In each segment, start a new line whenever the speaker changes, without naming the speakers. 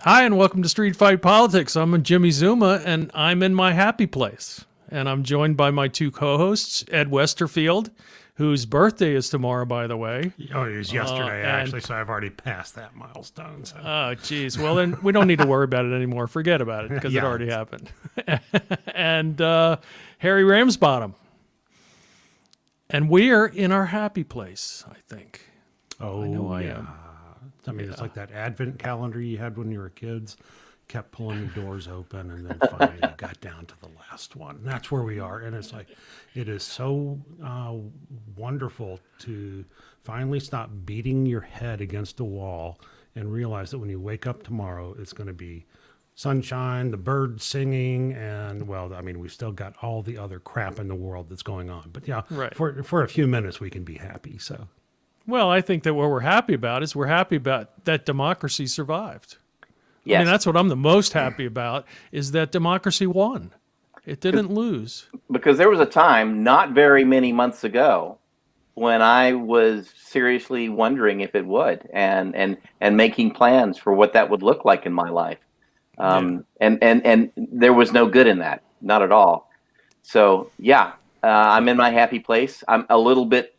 Hi, and welcome to Street Fight Politics. I'm Jimmy Zuma, and I'm in my happy place. And I'm joined by my two co-hosts, Ed Westerfield, whose birthday is tomorrow, by the way.
Oh, it was yesterday, actually, so I've already passed that milestone. So.
Oh, geez. Well, then we don't need to worry about it anymore. Forget about it, because it already happened. And Harry Ramsbottom. And we're in our happy place, I think.
Oh,
I know I
yeah.
am.
I mean, it's like that advent calendar you had when you were kids. Kept pulling the doors open, and then finally you got down to the last one. And that's where we are. And it's like, it is so wonderful to finally stop beating your head against the wall and realize that when you wake up tomorrow, it's going to be sunshine, the birds singing, and, well, I mean, we've still got all the other crap in the world that's going on. But yeah,
Right.
for a few minutes, we can be happy. So.
Well, I think that what we're happy about is we're happy about that democracy survived.
Yes.
I mean, that's what I'm the most happy about, is that democracy won. It didn't lose.
Because there was a time not very many months ago when I was seriously wondering if it would and making plans for what that would look like in my life. And there was no good in that, not at all. So, I'm in my happy place. I'm a little bit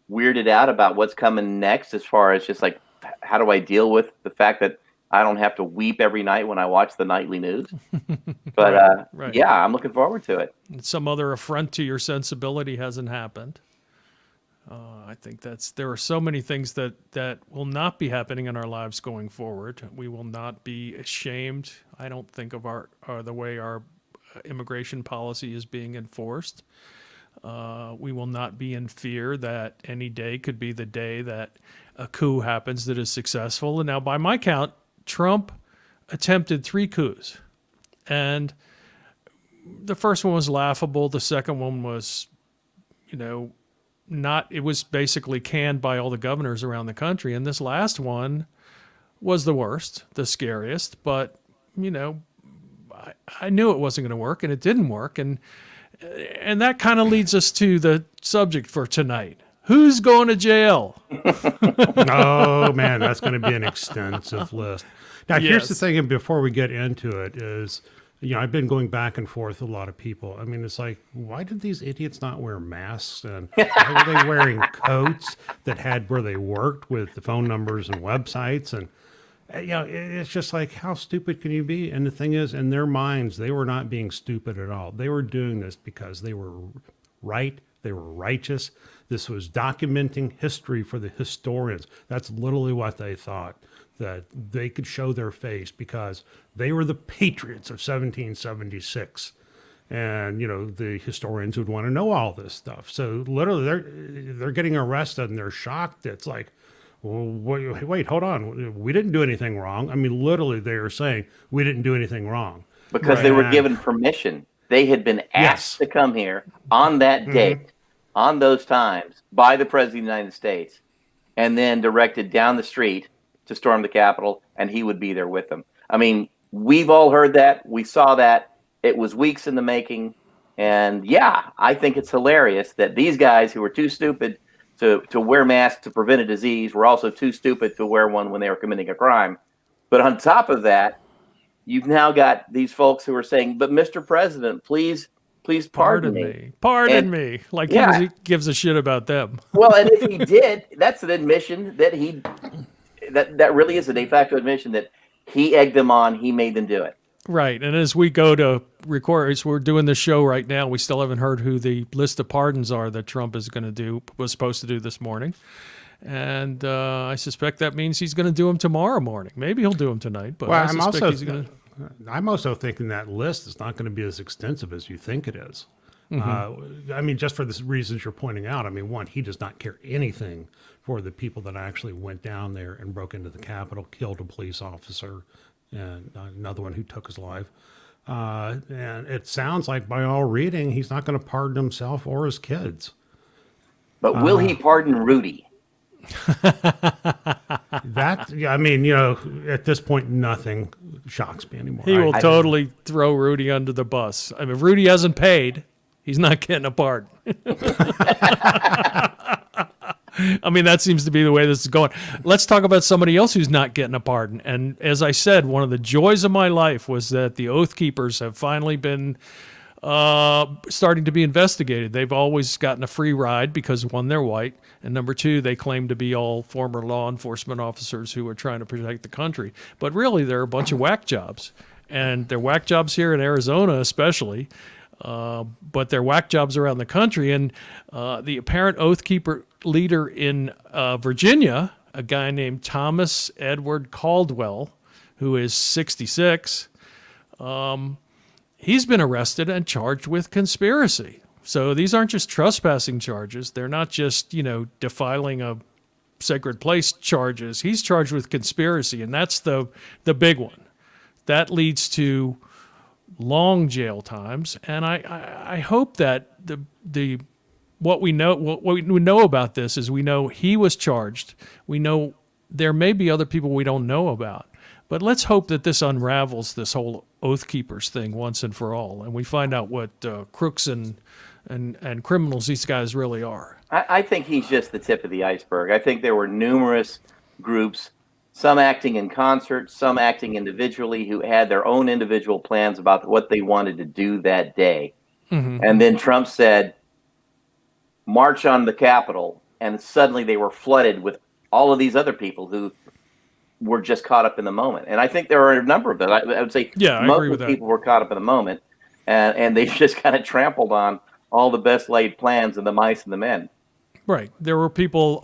weirded out about what's coming next as far as just like, how do I deal with the fact that I don't have to weep every night when I watch the nightly news. But
Right.
yeah, I'm looking forward to it.
Some other affront to your sensibility hasn't happened. I think there are so many things that will not be happening in our lives going forward. We will not be ashamed, I don't think, of the way our immigration policy is being enforced. We will not be in fear that any day could be the day that a coup happens that is successful. And now, by my count, Trump attempted 3 coups. And the first one was laughable. The second one was, it was basically canned by all the governors around the country. And this last one was the worst, the scariest. But, I knew it wasn't going to work, and it didn't work. And that kind of leads us to the subject for tonight. Who's going to jail?
Oh, man, that's going to be an extensive list. Now, here's the
Yes.
thing, and before we get into it, is, I've been going back and forth with a lot of people. I mean, it's like, why did these idiots not wear masks? And why were they wearing coats that had where they worked with the phone numbers and websites? And, it's just like, how stupid can you be? And the thing is, in their minds, they were not being stupid at all. They were doing this because they were right. They were righteous. This was documenting history for the historians. That's literally what they thought, that they could show their face because they were the patriots of 1776. And, the historians would want to know all this stuff. So literally they're getting arrested and they're shocked. It's like, well, wait, hold on. We didn't do anything wrong. I mean, literally they are saying we didn't do anything wrong.
Because they were given permission. They had been asked to come here on that date, on those times, by the President of the United States, and then directed down the street to storm the Capitol, and he would be there with them. I mean, we've all heard that. We saw that. It was weeks in the making. And yeah, I think it's hilarious that these guys who were too stupid to wear masks to prevent a disease were also too stupid to wear one when they were committing a crime. But on top of that, you've now got these folks who are saying, but Mr. President, please pardon me.
Pardon me. Like he gives a shit about them.
Well, and if he did, that's an admission that that really is a de facto admission that he egged them on. He made them do it.
Right. And as we go to record, as we're doing this show right now, we still haven't heard who the list of pardons are that Trump was supposed to do this morning. And I suspect that means he's going to do them tomorrow morning. Maybe he'll do them tonight. But
Well,
I suspect he's going to.
I'm also thinking that list is not going to be as extensive as you think it is. I mean, just for the reasons you're pointing out. I mean, one, he does not care anything for the people that actually went down there and broke into the Capitol, killed a police officer, and another one who took his life. And it sounds like, by all reading, he's not going to pardon himself or his kids.
But will he pardon Rudy?
I mean, at this point, nothing shocks me anymore.
He will totally throw Rudy under the bus. I mean, if Rudy hasn't paid, he's not getting a pardon. I mean, that seems to be the way this is going. Let's talk about somebody else who's not getting a pardon. And as I said, one of the joys of my life was that the Oath Keepers have finally been starting to be investigated. They've always gotten a free ride because, one, they're white, and number two, they claim to be all former law enforcement officers who are trying to protect the country. But really, they're a bunch of whack jobs. And they're whack jobs here in Arizona especially, but they're whack jobs around the country. And the apparent Oath Keeper leader in Virginia, a guy named Thomas Edward Caldwell, who is 66, he's been arrested and charged with conspiracy. So these aren't just trespassing charges. They're not just, defiling a sacred place charges. He's charged with conspiracy, and that's the big one. That leads to long jail times, and I hope that what we know about this is we know he was charged. We know there may be other people we don't know about. But let's hope that this unravels this whole Oath Keepers thing once and for all, and we find out what crooks and criminals these guys really are.
I think he's just the tip of the iceberg. I think there were numerous groups, some acting in concert, some acting individually, who had their own individual plans about what they wanted to do that day. Mm-hmm. And then Trump said, march on the Capitol, and suddenly they were flooded with all of these other people who were just caught up in the moment. And I think there are a number of them. I would say most of the people were caught up in the moment, and they just kind of trampled on all the best laid plans of the mice and the men.
Right. There were people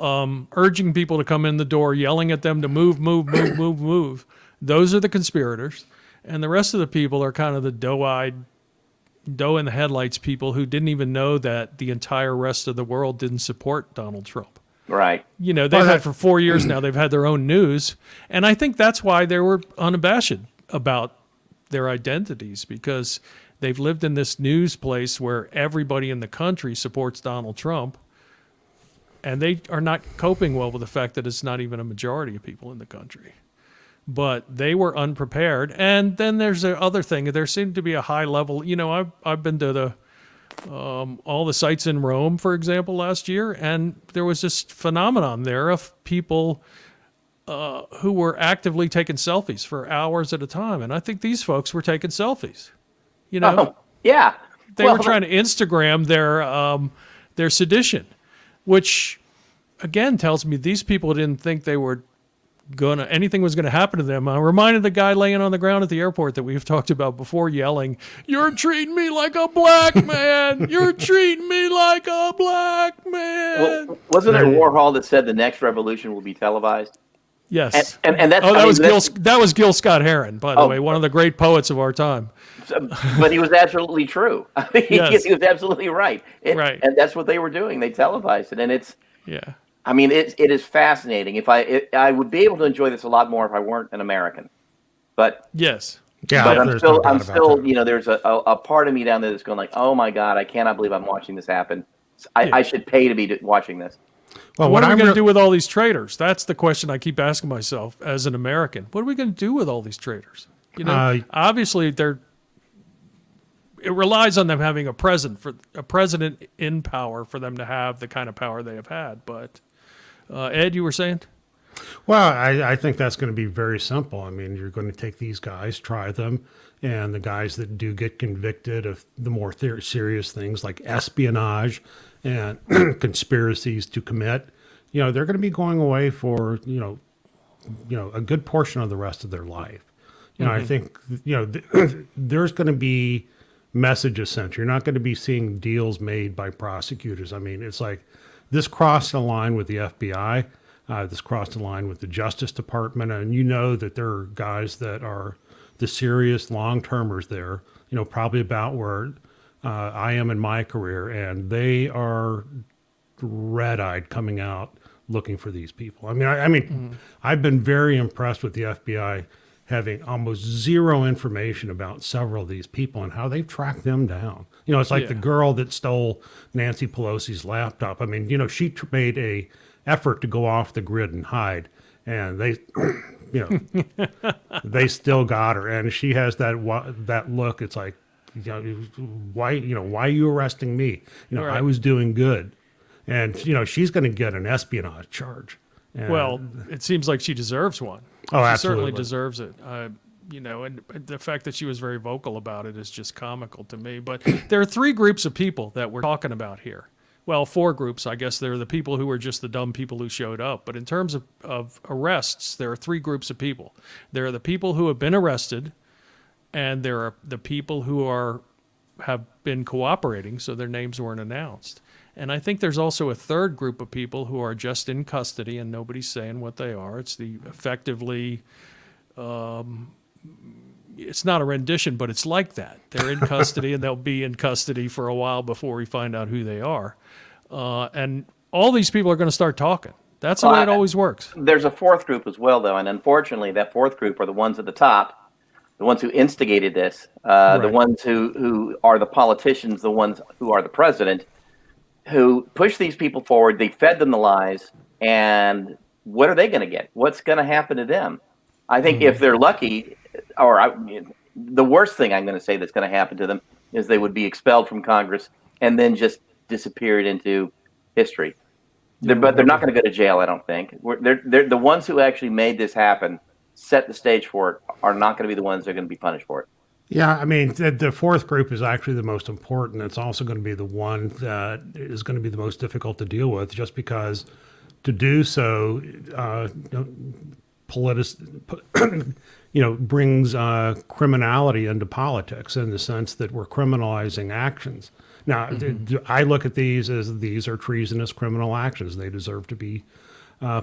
urging people to come in the door, yelling at them to move. Those are the conspirators. And the rest of the people are kind of the doe in the headlights people who didn't even know that the entire rest of the world didn't support Donald Trump.
Right.
They've had for 4 years now, they've had their own news. And I think that's why they were unabashed about their identities, because they've lived in this news place where everybody in the country supports Donald Trump. And they are not coping well with the fact that it's not even a majority of people in the country. But they were unprepared. And then there's the other thing. There seemed to be a high level. I've been to all the sites in Rome, for example, last year, and there was this phenomenon there of people who were actively taking selfies for hours at a time. And I think these folks were taking selfies.
Oh, yeah.
They were trying to Instagram their sedition, which again tells me these people didn't think they were anything was going to happen to them. I reminded the guy laying on the ground at the airport that we've talked about before, yelling, "You're treating me like a black man. You're treating me like a black man."
Well, wasn't it Warhol that said the next revolution will be televised?
Yes.
And that's,
that was Gil Scott Heron, by the way, one of the great poets of our time.
But he was absolutely true.
Yes.
He was absolutely right.
Right.
And that's what they were doing. They televised it, and it's.
Yeah.
I mean, it is fascinating. I would be able to enjoy this a lot more if I weren't an American. But
yes,
yeah,
but I'm still, there's a part of me down there that's going like, oh my God, I cannot believe I'm watching this happen. I should pay to be watching this.
Well, what are we going to do with all these traitors? That's the question I keep asking myself as an American. What are we going to do with all these traitors? Obviously it relies on them having a president in power for them to have the kind of power they have had. But Ed, you were saying?
Well, I think that's going to be very simple. I mean, you're going to take these guys, try them, and the guys that do get convicted of the more serious things like espionage and conspiracies to commit, they're going to be going away for, a good portion of the rest of their life. I think, there's going to be messages sent. You're not going to be seeing deals made by prosecutors. I mean, it's like this crossed a line with the FBI. This crossed the line with the Justice Department, and that there are guys that are the serious long-termers there, probably about where I am in my career, and they are red-eyed coming out looking for these people. I've been very impressed with the FBI having almost zero information about several of these people and how they've tracked them down. It's like the girl that stole Nancy Pelosi's laptop. I mean, she made a effort to go off the grid and hide, and they they still got her, and she has that look. It's like, why are you arresting me?
Right.
I was doing good. and she's going to get an espionage charge. And,
Well, it seems like she deserves one.
Oh,
she
absolutely.
certainly deserves it. And the fact that she was very vocal about it is just comical to me. But there are three groups of people that we're talking about here. Well, four groups. I guess there are the people who were just the dumb people who showed up. But in terms of arrests, there are three groups of people. There are the people who have been arrested, and there are the people who have been cooperating, so their names weren't announced. And I think there's also a third group of people who are just in custody and nobody's saying what they are. It's effectively, it's not a rendition, but it's like that. They're in custody and they'll be in custody for a while before we find out who they are. And all these people are going to start talking. That's the way it always works.
There's a fourth group as well, though, and unfortunately, that fourth group are the ones at the top, the ones who instigated this, the ones who are the politicians, the ones who are the president, who push these people forward. They fed them the lies, and what are they going to get? What's going to happen to them? I think if they're lucky, the worst thing I'm going to say that's going to happen to them is they would be expelled from Congress and then just disappeared into history. But they're not going to go to jail, I don't think. They're the ones who actually made this happen, set the stage for it, are not going to be the ones that are going to be punished for it.
Yeah, I mean, the fourth group is actually the most important. It's also going to be the one that is going to be the most difficult to deal with, just because to do so, brings criminality into politics in the sense that we're criminalizing actions. Now, I look at these as these are treasonous criminal actions. They deserve to be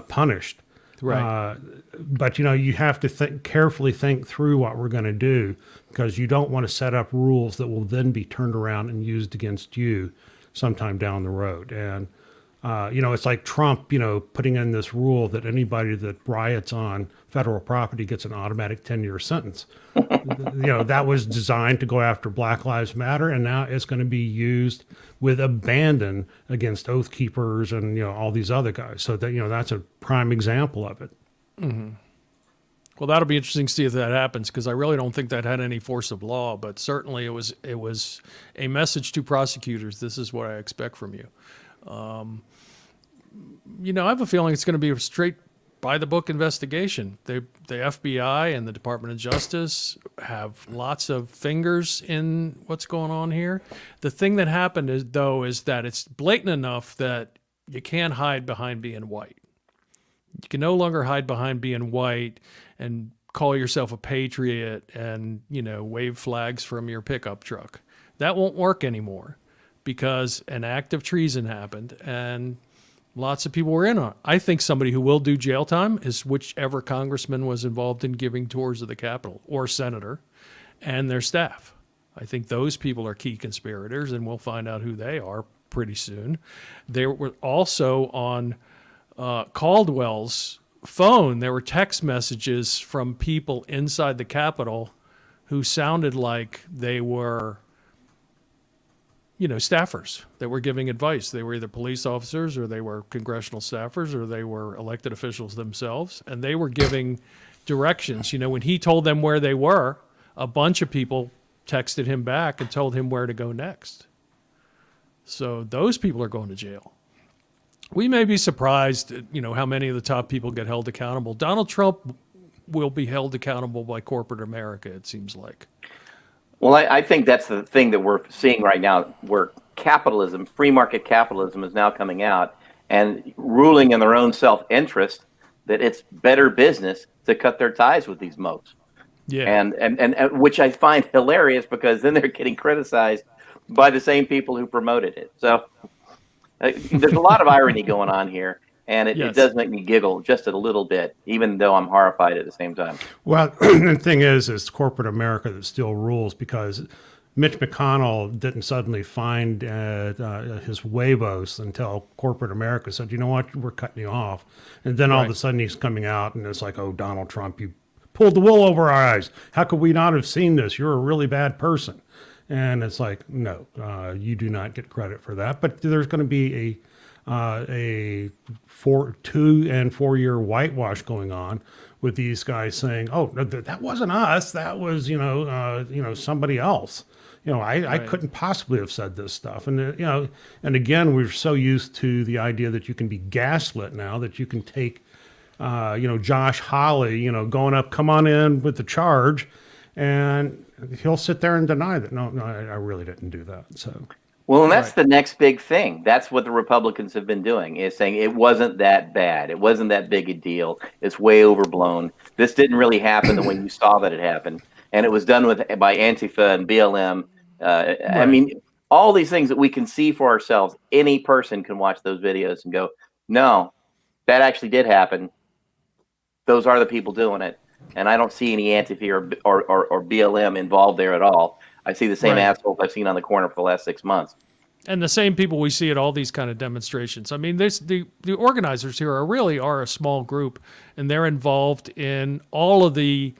punished.
Right.
But you have to carefully think through what we're going to do, because you don't want to set up rules that will then be turned around and used against you sometime down the road. And it's like Trump, putting in this rule that anybody that riots on federal property gets an automatic 10-year sentence. That was designed to go after Black Lives Matter, and now it's going to be used with abandon against Oath Keepers and all these other guys. So that that's a prime example of it.
Mm-hmm. Well, that'll be interesting to see if that happens, because I really don't think that had any force of law. But certainly, it was a message to prosecutors. This is what I expect from you. I have a feeling it's going to be a straight by the book investigation. The FBI and the Department of Justice have lots of fingers in what's going on here. The thing that happened is that it's blatant enough that you can't hide behind being white. You can no longer hide behind being white and call yourself a patriot and, wave flags from your pickup truck. That won't work anymore, because an act of treason happened and lots of people were in on it. I think somebody who will do jail time is whichever congressman was involved in giving tours of the Capitol, or senator, and their staff. I think those people are key conspirators, and we'll find out who they are pretty soon. They were also on Caldwell's phone. There were text messages from people inside the Capitol who sounded like they were staffers that were giving advice. They were either police officers, or they were congressional staffers, or they were elected officials themselves. And they were giving directions. When he told them where they were, a bunch of people texted him back and told him where to go next. So those people are going to jail. We may be surprised, how many of the top people get held accountable. Donald Trump will be held accountable by corporate America, it seems like.
Well, I think that's the thing that we're seeing right now, where capitalism, free market capitalism, is now coming out and ruling in their own self-interest that it's better business to cut their ties with these mopes.
Yeah.
And which I find hilarious, because then they're getting criticized by the same people who promoted it. So there's a lot of irony going on here. And it does make me giggle just a little bit, even though I'm horrified at the same time.
Well, the thing is, it's corporate America that still rules, because Mitch McConnell didn't suddenly find his huevos until corporate America said, you know what, we're cutting you off. And then all of a sudden he's coming out and it's like, oh, Donald Trump, you pulled the wool over our eyes. How could we not have seen this? You're a really bad person. And it's like, no, you do not get credit for that. But there's going to be a 2 and 4 year whitewash going on with these guys saying, "Oh, no, that wasn't us. That was somebody else." I
Right.
couldn't possibly have said this stuff. And, and again, we're so used to the idea that you can be gaslit now, that you can take, Josh Hawley, going up, come on in with the charge, and he'll sit there and deny that. No, I really didn't do that. So,
Well, and that's
Right.
the next big thing. That's what the Republicans have been doing, is saying it wasn't that bad. It wasn't that big a deal. It's way overblown. This didn't really happen the way you saw that it happened. And it was done by Antifa and BLM. I
Right.
mean, all these things that we can see for ourselves. Any person can watch those videos and go, no, that actually did happen. Those are the people doing it. And I don't see any Antifa or BLM involved there at all. I see the same
Right.
assholes I've seen on the corner for the last 6 months.
And the same people we see at all these kind of demonstrations. I mean, the organizers here are a small group, and they're involved in all of the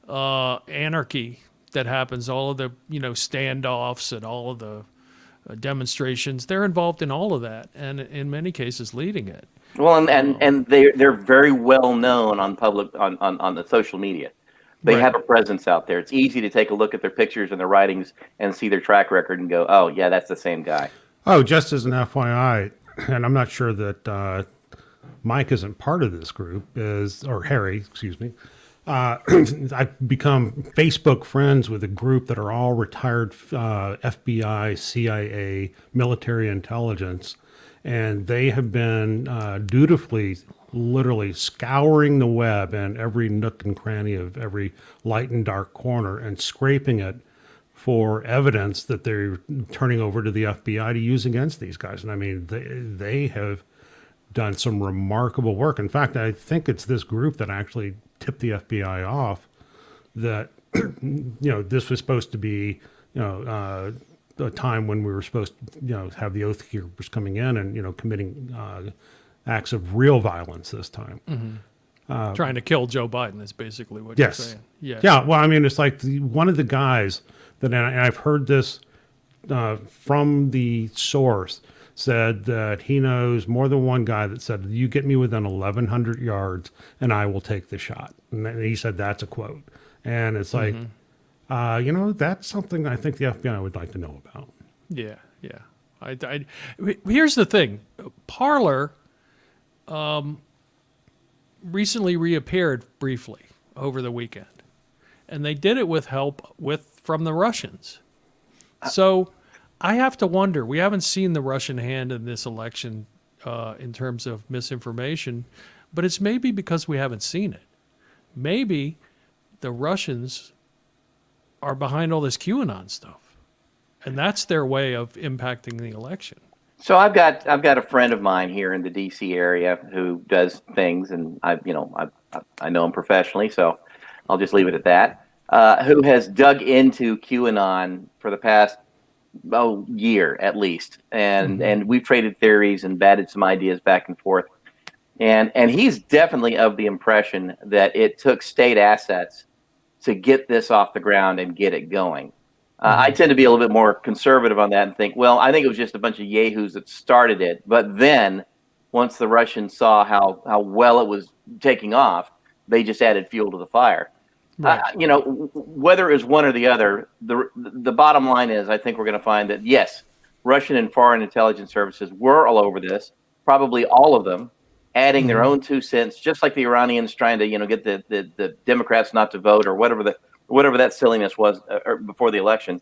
anarchy that happens, all of the standoffs and all of the demonstrations. They're involved in all of that, and in many cases, leading it.
Well, and they're very well known on on the social media. They
Right.
have a presence out there. It's easy to take a look at their pictures and their writings and see their track record and go, oh yeah, that's the same guy.
oh, just as an FYI, and I'm not sure that Mike isn't part of this group, or Harry, excuse me. I've become Facebook friends with a group that are all retired FBI, CIA, military intelligence, and they have been dutifully, literally scouring the web and every nook and cranny of every light and dark corner and scraping it for evidence that they're turning over to the FBI to use against these guys. And I mean, they have done some remarkable work. In fact, I think it's this group that actually tipped the FBI off that this was supposed to be a time when we were supposed to have the Oath Keepers coming in and committing acts of real violence this time.
Trying to kill Joe Biden is basically what
Yes.
you're saying. Yeah.
Yeah. Well, I mean, it's like one of the guys that, and I've heard this from the source, said that he knows more than one guy that said, you get me within 1,100 yards and I will take the shot. And then he said, that's a quote. And it's like, that's something I think the FBI would like to know about.
Yeah, yeah. Here's the thing. Parler recently reappeared briefly over the weekend, and they did it with help from the Russians. So I have to wonder. We haven't seen the Russian hand in this election in terms of misinformation, but it's maybe because we haven't seen it. Maybe the Russians are behind all this QAnon stuff, and that's their way of impacting the election.
So I've got a friend of mine here in the DC area who does things, and I know him professionally, so I'll just leave it at that. Who has dug into QAnon for the past year at least, and we've traded theories and batted some ideas back and forth, and he's definitely of the impression that it took state assets to get this off the ground and get it going. I tend to be a little bit more conservative on that and think, well, I think it was just a bunch of yahoos that started it. But then once the Russians saw how well it was taking off, they just added fuel to the fire.
Right.
Whether it was one or the other, the bottom line is I think we're going to find that, yes, Russian and foreign intelligence services were all over this, probably all of them, adding their own 2 cents, just like the Iranians trying to get the Democrats not to vote or whatever that silliness was before the election.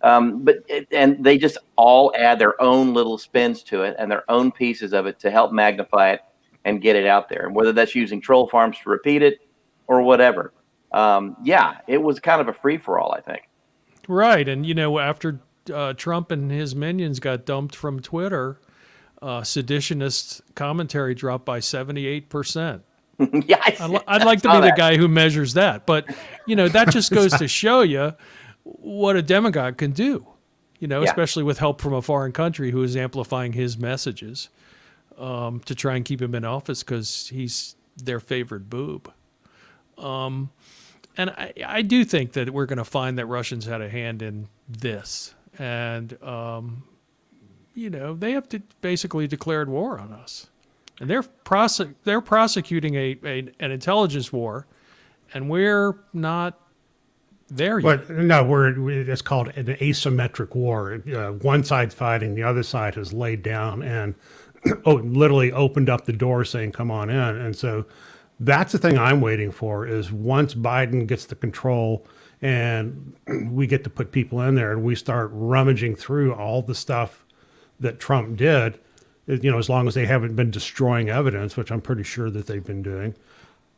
And they just all add their own little spins to it and their own pieces of it to help magnify it and get it out there. And whether that's using troll farms to repeat it or whatever. It was kind of a free for all, I think.
Right. And, after Trump and his minions got dumped from Twitter, seditionist commentary dropped by 78%.
Yeah,
I'd like to be the guy who measures that. But, that just goes to show you what a demagogue can do, especially with help from a foreign country who is amplifying his messages to try and keep him in office because he's their favorite boob. And I do think that we're going to find that Russians had a hand in this. And, they have basically declared war on us. And they're prosecuting an intelligence war, and we're not there yet.
But no, it's called an asymmetric war. One side's fighting, the other side has laid down and literally opened up the door saying, come on in. And so that's the thing I'm waiting for is once Biden gets the control and we get to put people in there and we start rummaging through all the stuff that Trump did, as long as they haven't been destroying evidence, which I'm pretty sure that they've been doing,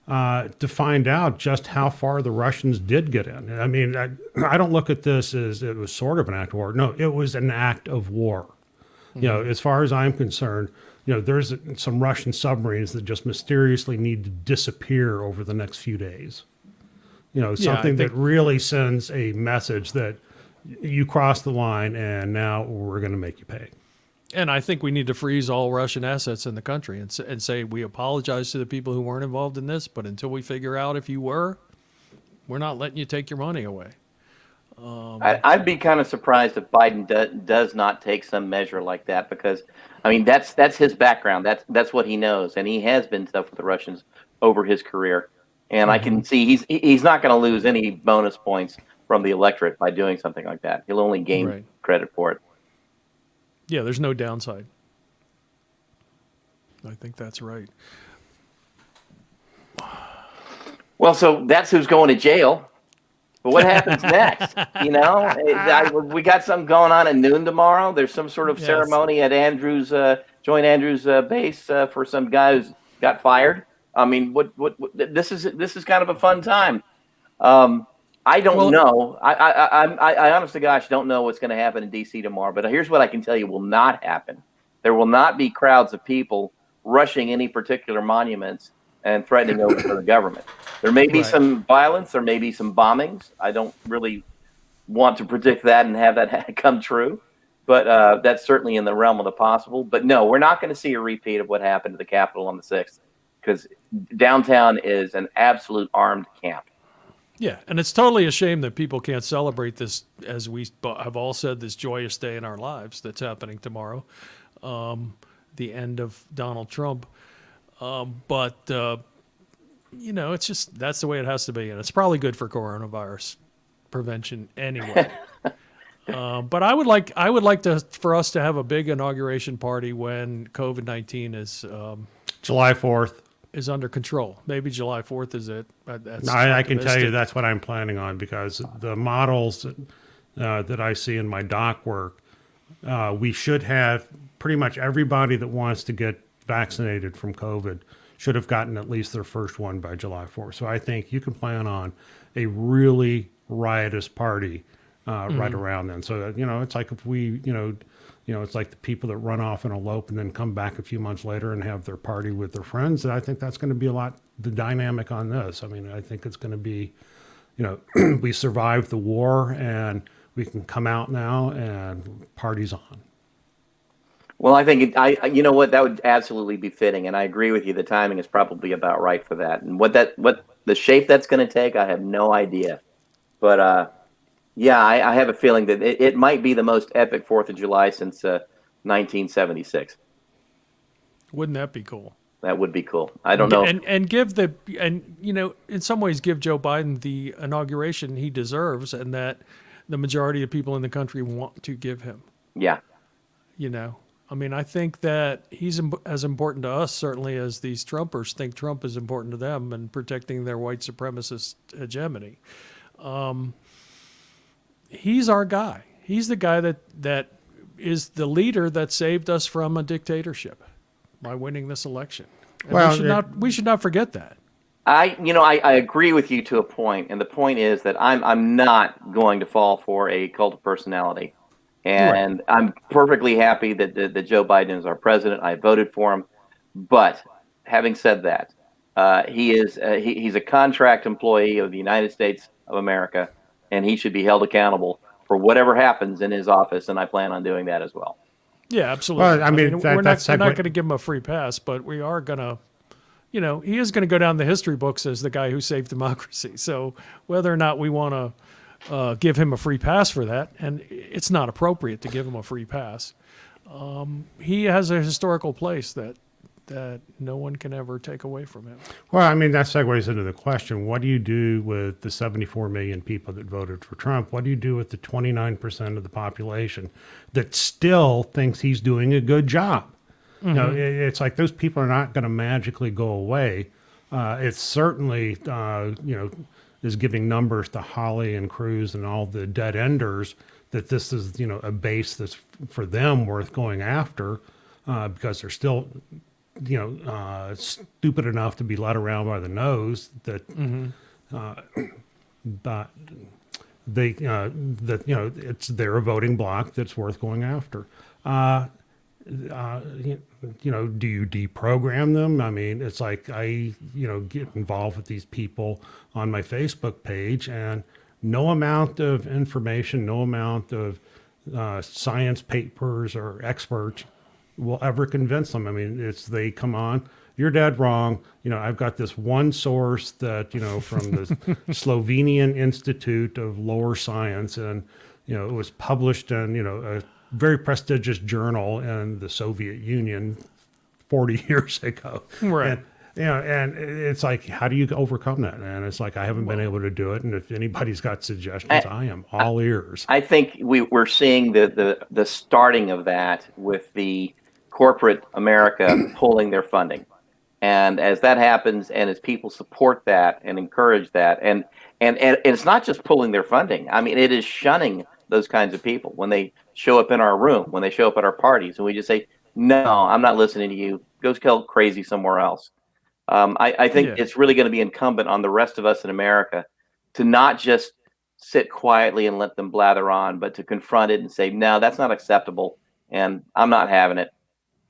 to find out just how far the Russians did get in. I mean, I don't look at this as it was sort of an act of war. No, it was an act of war. As far as I'm concerned, there's some Russian submarines that just mysteriously need to disappear over the next few days. Something that really sends a message that you crossed the line and now we're going to make you pay.
And I think we need to freeze all Russian assets in the country and say we apologize to the people who weren't involved in this, but until we figure out if you were, we're not letting you take your money away.
I'd be kind of surprised if Biden does not take some measure like that because, I mean, that's his background. That's what he knows, and he has been tough with the Russians over his career. And I can see he's not going to lose any bonus points from the electorate by doing something like that. He'll only gain credit for it.
Yeah, there's no downside. I think that's right.
Well, so that's who's going to jail. But what happens next? We got something going on at noon tomorrow. There's some sort of ceremony at Andrews, Joint Andrews base for some guy who's got fired. I mean, what this is kind of a fun time. I don't know. I honest to gosh don't know what's going to happen in D.C. tomorrow. But here's what I can tell you will not happen. There will not be crowds of people rushing any particular monuments and threatening to overthrow the government. There may be some violence. There may be some bombings. I don't really want to predict that and have that come true. But that's certainly in the realm of the possible. But no, we're not going to see a repeat of what happened to the Capitol on the 6th because downtown is an absolute armed camp.
Yeah, and it's totally a shame that people can't celebrate this, as we have all said, this joyous day in our lives that's happening tomorrow, the end of Donald Trump. But it's just that's the way it has to be, and it's probably good for coronavirus prevention anyway. But I would like for us to have a big inauguration party when COVID-19 is
July 4th.
Is under control. Maybe July 4th is it.
I can tell you that's what I'm planning on because the models that I see in my doc work, we should have pretty much everybody that wants to get vaccinated from COVID should have gotten at least their first one by July 4th. So I think you can plan on a really riotous party right around then. So, it's like if we, it's like the people that run off and elope and then come back a few months later and have their party with their friends. And I think that's going to be the dynamic on this. I mean, I think it's going to be, we survived the war and we can come out now and party's on.
Well, I think that would absolutely be fitting. And I agree with you. The timing is probably about right for that. And what the shape that's going to take, I have no idea. But, yeah, I have a feeling that it might be the most epic 4th of July since 1976.
Wouldn't that be cool?
That would be cool. I don't know.
And in some ways give Joe Biden the inauguration he deserves and that the majority of people in the country want to give him.
Yeah.
I mean, I think that he's as important to us, certainly, as these Trumpers think Trump is important to them and protecting their white supremacist hegemony. He's our guy. He's the guy that is the leader that saved us from a dictatorship by winning this election. And we should not forget that.
I agree with you to a point, and the point is that I'm not going to fall for a cult of personality, and I'm perfectly happy that Joe Biden is our president. I voted for him, but having said that, he's a contract employee of the United States of America. And he should be held accountable for whatever happens in his office, and I plan on doing that as well.
Yeah, absolutely.
Well,
we're not going to give him a free pass, but we are going to, he is going to go down the history books as the guy who saved democracy. So whether or not we want to give him a free pass for that, and it's not appropriate to give him a free pass, he has a historical place that that no one can ever take away from him.
Well, I mean, that segues into the question. What do you do with the 74 million people that voted for Trump? What do you do with the 29% of the population that still thinks he's doing a good job? You know, it's like those people are not going to magically go away. It's certainly, is giving numbers to Holly and Cruz and all the dead enders that this is, a base that's for them worth going after because they're still stupid enough to be led around by the nose that but it's their voting bloc that's worth going after. Do you deprogram them? I mean, it's like I get involved with these people on my Facebook page, and no amount of information, no amount of science papers or experts will ever convince them. I mean, they come on, you're dead wrong. I've got this one source that, from the Slovenian Institute of Lower Science, and, it was published in, a very prestigious journal in the Soviet Union 40 years ago.
Right.
And it's like, how do you overcome that? And it's like, I haven't been able to do it. And if anybody's got suggestions, I am all ears.
I think we're seeing the starting of that with the corporate America pulling their funding. And as that happens, and as people support that and encourage that, and it's not just pulling their funding. I mean, it is shunning those kinds of people when they show up in our room, when they show up at our parties, and we just say, no, I'm not listening to you. Go kill crazy somewhere else. I think it's really going to be incumbent on the rest of us in America to not just sit quietly and let them blather on, but to confront it and say, no, that's not acceptable, and I'm not having it.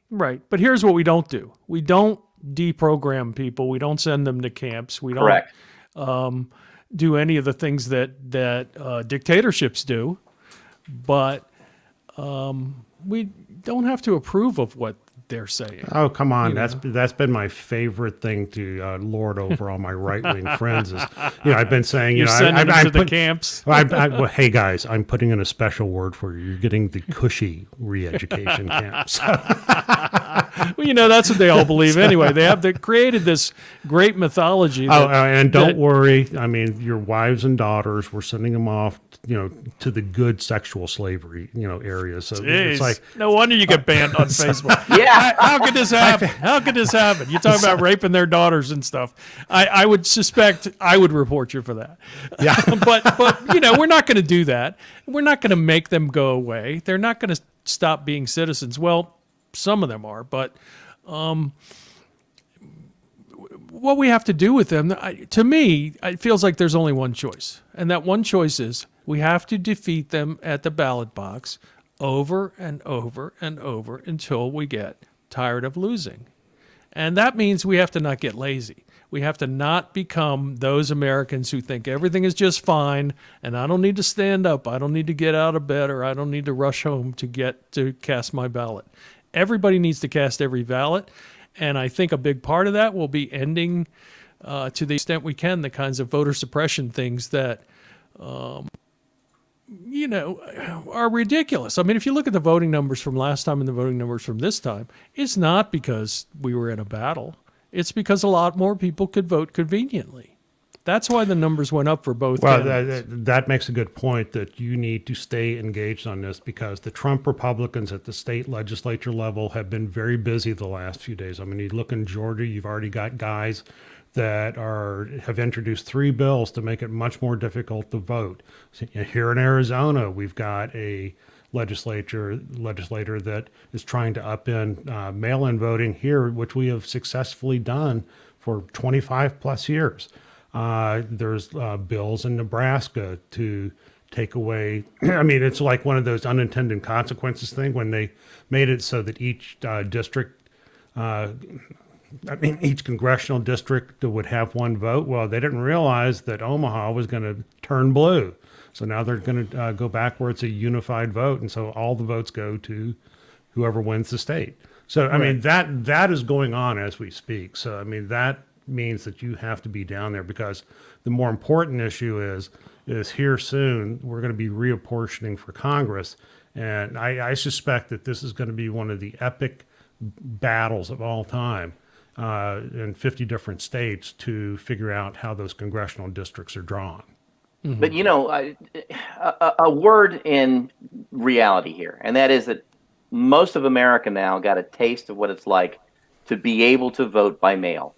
Right. But here's what we don't do. We don't deprogram people. We don't send them to camps. We
Correct.
don't do any of the things that dictatorships do. But we don't have to approve of what they're saying.
Oh, come on. That's been my favorite thing to lord over all my right-wing friends is, I've been saying,
You're sending them to the camps.
Well, hey, guys, I'm putting in a special word for you. You're getting the cushy re-education camps.
Well, that's what they all believe anyway. They created this great mythology.
And don't worry. I mean, your wives and daughters, we're sending them off, to the good sexual slavery, areas. So it's like,
no wonder you get banned on Facebook.
Yeah.
How could this happen? How could this happen? You talk about raping their daughters and stuff. I would suspect I would report you for that.
Yeah.
but we're not going to do that. We're not going to make them go away. They're not going to stop being citizens. Well, some of them are, but what we have to do with them, to me, it feels like there's only one choice. And that one choice is we have to defeat them at the ballot box over and over and over until we get tired of losing. And that means we have to not get lazy. We have to not become those Americans who think everything is just fine and I don't need to stand up, I don't need to get out of bed, or I don't need to rush home to cast my ballot. Everybody needs to cast every ballot. And I think a big part of that will be ending, to the extent we can, the kinds of voter suppression things that are ridiculous. I mean, if you look at the voting numbers from last time and the voting numbers from this time, it's not because we were in a battle. It's because a lot more people could vote conveniently. That's why the numbers went up for both candidates.
That makes a good point that you need to stay engaged on this because the Trump Republicans at the state legislature level have been very busy the last few days. I mean, you look in Georgia, you've already got guys that have introduced 3 bills to make it much more difficult to vote. Here in Arizona, we've got a legislator that is trying to upend mail-in voting here, which we have successfully done for 25 plus years. There's bills in Nebraska to take away. I mean, it's like one of those unintended consequences thing when they made it so that each district, each congressional district would have one vote. Well, they didn't realize that Omaha was going to turn blue. So now they're going to go back where it's a unified vote. And so all the votes go to whoever wins the state. So, I mean, that is going on as we speak. So, I mean, that means that you have to be down there because the more important issue is here soon, we're going to be reapportioning for Congress. And I suspect that this is going to be one of the epic battles of all time in 50 different states to figure out how those congressional districts are drawn.
But a word in reality here, and that is that most of America now got a taste of what it's like to be able to vote by mail.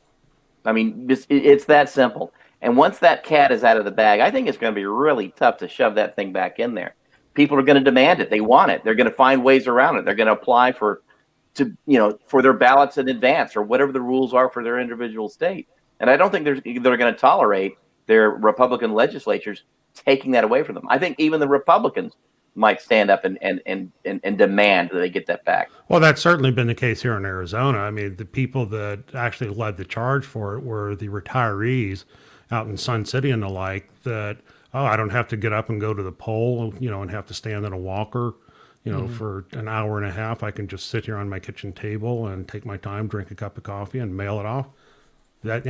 I mean, it's that simple. And once that cat is out of the bag, I think it's going to be really tough to shove that thing back in there. People are going to demand it. They want it. They're going to find ways around it. They're going to apply for their ballots in advance or whatever the rules are for their individual state. And I don't think they're going to tolerate their Republican legislatures taking that away from them. I think even the Republicans might stand up and demand that they get that back.
Well, that's certainly been the case here in Arizona. I mean, the people that actually led the charge for it were the retirees out in Sun City and the like that, I don't have to get up and go to the poll, and have to stand in a walker, for an hour and a half. I can just sit here on my kitchen table and take my time, drink a cup of coffee and mail it off. That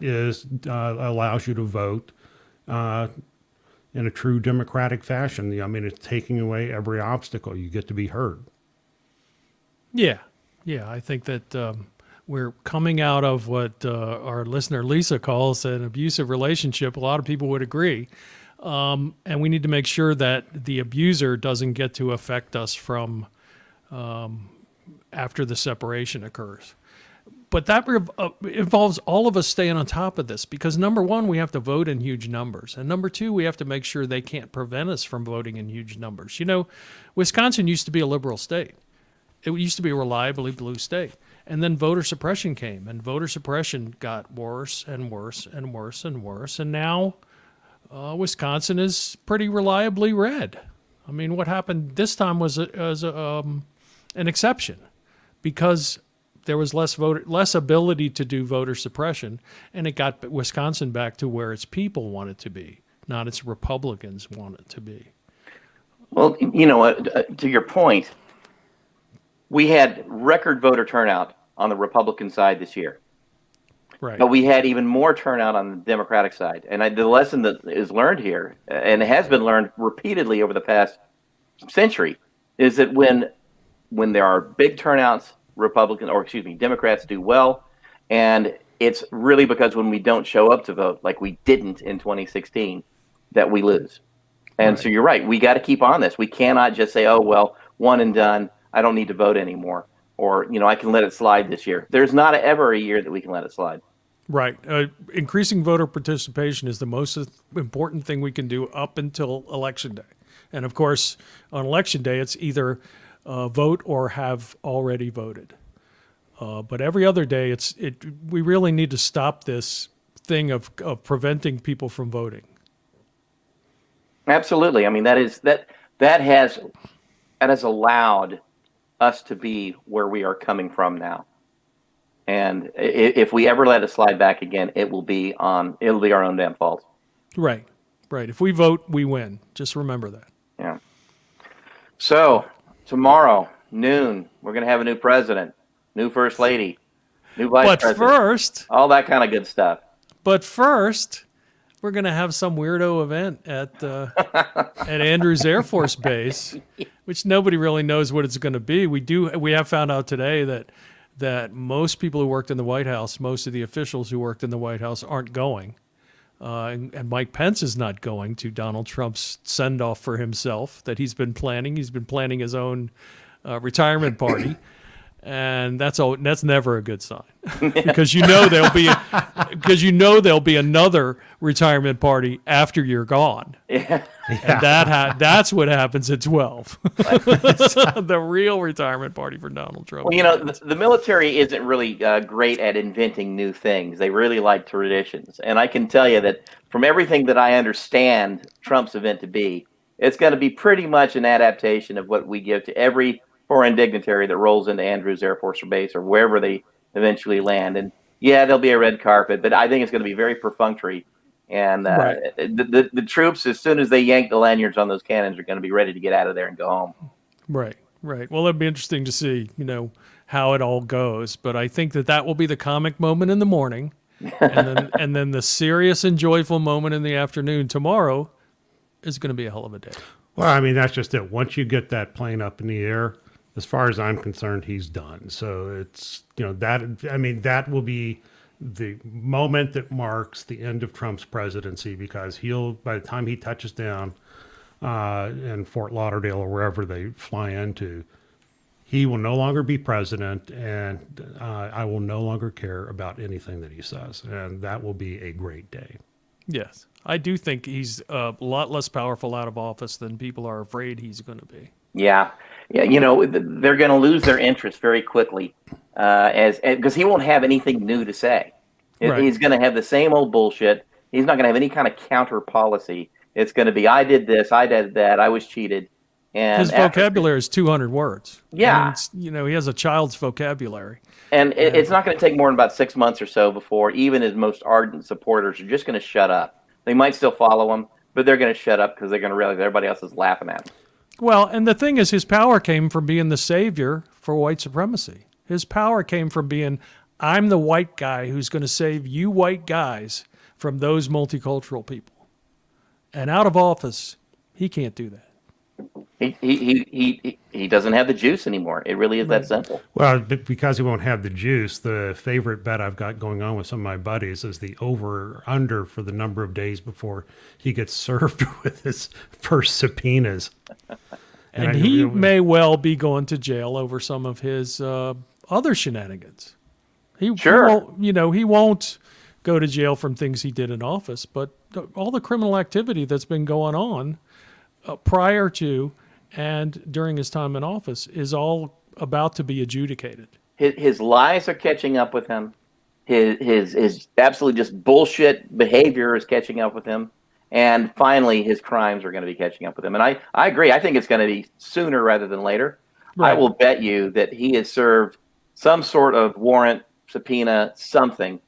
is allows you to vote in a true democratic fashion. It's taking away every obstacle. You get to be heard.
Yeah. I think that we're coming out of what our listener Lisa calls an abusive relationship. A lot of people would agree. And we need to make sure that the abuser doesn't get to affect us from after the separation occurs. But that involves all of us staying on top of this because, number one, we have to vote in huge numbers. And number two, we have to make sure they can't prevent us from voting in huge numbers. Wisconsin used to be a liberal state. It used to be a reliably blue state. And then voter suppression came, and voter suppression got worse and worse and worse and worse. And now Wisconsin is pretty reliably red. I mean, what happened this time was an exception because there was less ability to do voter suppression, and it got Wisconsin back to where its people want it to be, not its Republicans want it to be.
Well, to your point, we had record voter turnout on the Republican side this year.
Right.
But we had even more turnout on the Democratic side. And the lesson that is learned here, and it has been learned repeatedly over the past century, is that when there are big turnouts, Democrats do well. And it's really because when we don't show up to vote, like we didn't in 2016, that we lose. And so you're right. We got to keep on this. We cannot just say, oh, well, one and done. I don't need to vote anymore. Or, I can let it slide this year. There's not ever a year that we can let it slide.
Right. Increasing voter participation is the most important thing we can do up until Election Day. And, of course, on Election Day, it's either vote or have already voted. But every other day, we really need to stop this thing of preventing people from voting.
Absolutely. I mean, that has allowed us to be where we are coming from now. And if we ever let it slide back again, it'll be our own damn fault.
Right. If we vote, we win. Just remember that.
Yeah. So tomorrow, noon, we're going to have a new president, new first lady, new vice president. All that kind of good stuff.
But first, we're going to have some weirdo event at Andrews Air Force Base, which nobody really knows what it's going to be. We have found out today that most people who worked in the White House, most of the officials who worked in the White House aren't going. And Mike Pence is not going to Donald Trump's send-off for himself that he's been planning. He's been planning his own retirement party. And that's never a good sign because there'll be another retirement party after you're gone.
Yeah.
And that's what happens at 12. The real retirement party for Donald Trump.
Well, the military isn't really great at inventing new things. They really like traditions. And I can tell you that from everything that I understand Trump's event to be, it's going to be pretty much an adaptation of what we give to every foreign dignitary that rolls into Andrews Air Force Base or wherever they eventually land. And yeah, there'll be a red carpet, but I think it's going to be very perfunctory. And the troops, as soon as they yank the lanyards on those cannons, are going to be ready to get out of there and go home.
Right. Well, it'd be interesting to see, how it all goes. But I think that will be the comic moment in the morning, and then the serious and joyful moment in the afternoon. Tomorrow is going to be a hell of a day.
Well, that's just it. Once you get that plane up in the air, as far as I'm concerned, he's done. So it's, that will be the moment that marks the end of Trump's presidency, because by the time he touches down in Fort Lauderdale or wherever they fly into, he will no longer be president, and I will no longer care about anything that he says. And that will be a great day.
Yes. I do think he's a lot less powerful out of office than people are afraid he's going to be.
Yeah. Yeah. They're going to lose their interest very quickly because he won't have anything new to say.
Right.
He's going to have the same old bullshit. He's not going to have any kind of counter policy. It's going to be, I did this, I did that, I was cheated. And
his vocabulary is 200 words.
Yeah.
I mean, he has a child's vocabulary.
And it's not going to take more than about 6 months or so before even his most ardent supporters are just going to shut up. They might still follow him, but they're going to shut up because they're going to realize everybody else is laughing at him.
Well, and the thing is, his power came from being the savior for white supremacy. His power came from being, I'm the white guy who's going to save you white guys from those multicultural people. And out of office, he can't do that.
He doesn't have the juice anymore. It really is that simple.
Well, because he won't have the juice, the favorite bet I've got going on with some of my buddies is the over or under for the number of days before he gets served with his first subpoenas.
And he may well be going to jail over some of his other shenanigans.
Sure.
He won't go to jail from things he did in office, but all the criminal activity that's been going on prior to and during his time in office is all about to be adjudicated.
His lies are catching up with him. His absolutely just bullshit behavior is catching up with him. And finally, his crimes are going to be catching up with him. And I agree. I think it's going to be sooner rather than later. Right. I will bet you that he has served some sort of warrant, subpoena, something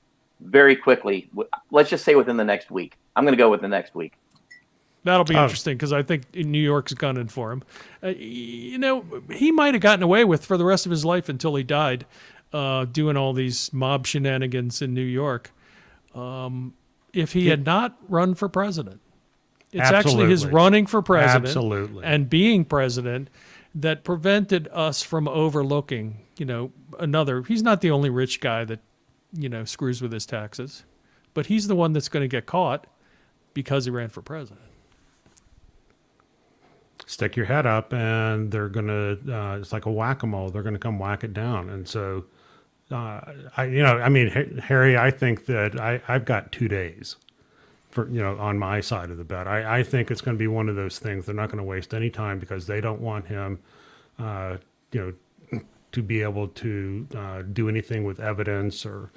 very quickly. Let's just say within the next week. I'm going to go with the next week.
That'll be interesting because I think New York's gunning for him. He might have gotten away with for the rest of his life until he died doing all these mob shenanigans in New York if he had not run for president. It's actually his running for president and being president that prevented us from overlooking, he's not the only rich guy that, screws with his taxes, but he's the one that's going to get caught because he ran for president.
Stick your head up and they're going to, it's like a whack-a-mole. They're going to come whack it down. And so, Harry, I think that I've got 2 days for, on my side of the bet. I think it's going to be one of those things. They're not going to waste any time because they don't want him, to be able to do anything with evidence or,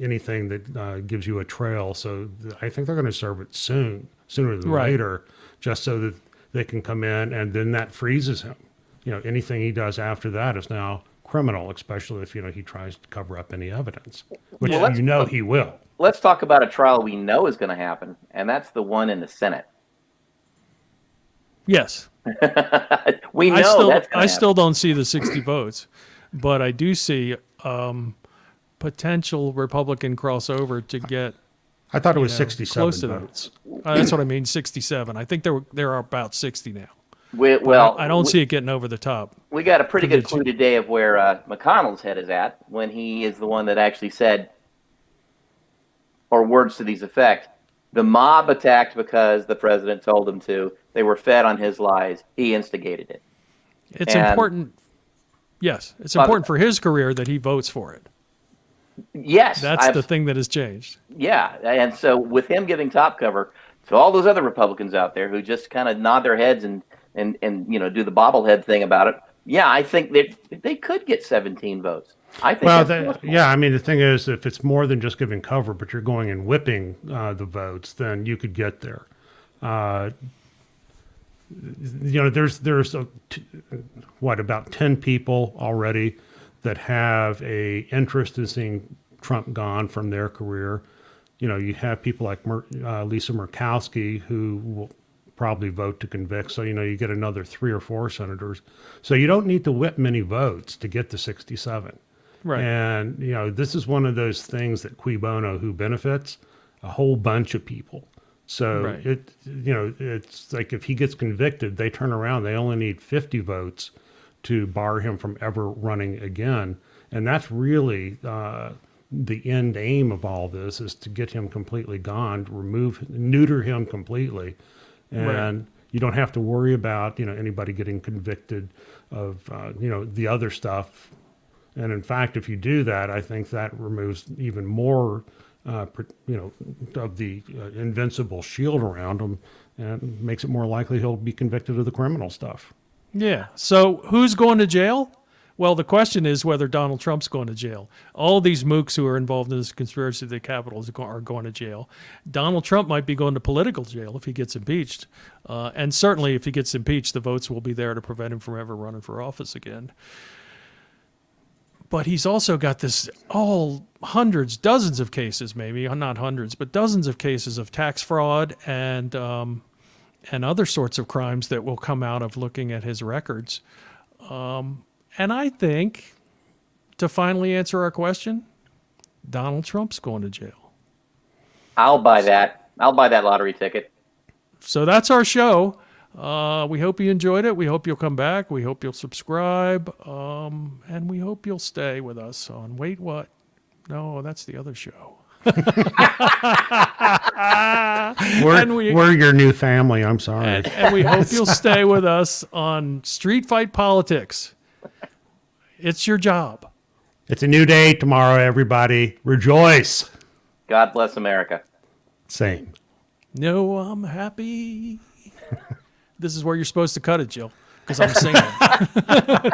anything that gives you a trail. So I think they're going to serve it sooner than later, just so that they can come in, and then that freezes him. Anything he does after that is now criminal, especially if he tries to cover up any evidence, which he will.
Let's talk about a trial we know is going to happen, and that's the one in the Senate.
Yes,
we know
I still don't see the 60 votes, but I do see potential Republican crossover to get.
I thought it was 67 votes.
That's what I mean, 67. I think there are about 60 now. I don't see it getting over the top.
We got a pretty good clue today of where McConnell's head is at when he is the one that actually said, or words to these effect, the mob attacked because the president told them to. They were fed on his lies. He instigated it.
It's important. Yes, it's important for his career that he votes for it.
Yes.
That's the thing that has changed.
Yeah. And so with him giving top cover to all those other Republicans out there who just kind of nod their heads and do the bobblehead thing about it. Yeah, I think that they could get 17 votes. I think.
Well, the thing is, if it's more than just giving cover, but you're going and whipping the votes, then you could get there. There's about 10 people already that have a interest in seeing Trump gone from their career. You have people like Lisa Murkowski who will probably vote to convict. So, you get another 3 or 4 senators. So you don't need to whip many votes to get to 67.
Right.
And, this is one of those things that cui bono, who benefits? A whole bunch of people. So
Right.
it's like if he gets convicted, they turn around, they only need 50 votes to bar him from ever running again. And that's really the end aim of all this, is to get him completely gone, neuter him completely. And
Right.
you don't have to worry about, anybody getting convicted of, the other stuff. And in fact, if you do that, I think that removes even more, of the invincible shield around him, and makes it more likely he'll be convicted of the criminal stuff.
Yeah. So who's going to jail? Well, the question is whether Donald Trump's going to jail. All these mooks who are involved in this conspiracy to the Capitol are going to jail. Donald Trump might be going to political jail if he gets impeached. And certainly if he gets impeached, the votes will be there to prevent him from ever running for office again. But he's also got this hundreds, dozens of cases, maybe not hundreds, but dozens of cases of tax fraud and other sorts of crimes that will come out of looking at his records. And I think, to finally answer our question, Donald Trump's going to jail.
I'll buy that. I'll buy that lottery ticket.
So that's our show. We hope you enjoyed it. We hope you'll come back. We hope you'll subscribe. And we hope you'll stay with us on Wait What? No, that's the other show.
We're your new family. I'm sorry.
And we hope you'll stay with us on Street Fight Politics. It's your job.
It's a new day tomorrow, everybody. Rejoice.
God bless America.
Same.
No, I'm happy. This is where you're supposed to cut it, Jill, because I'm singing.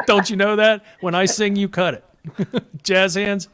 Don't you know that? When I sing, you cut it. Jazz hands.